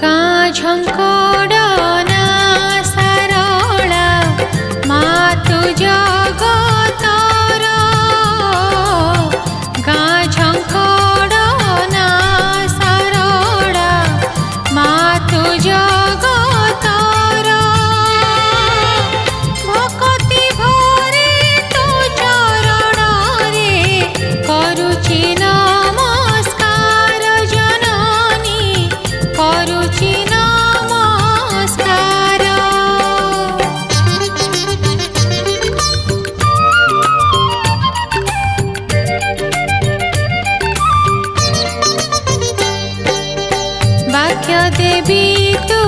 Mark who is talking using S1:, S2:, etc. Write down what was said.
S1: गाँ झंकड़ना सारला मातु जगतर गाँ झंकड़ना सारला मातु जगतर भक्ति भरे तो चरण रे करुछि नमस्कार जननी करुछि नमस्कार। वाक्य देवी तू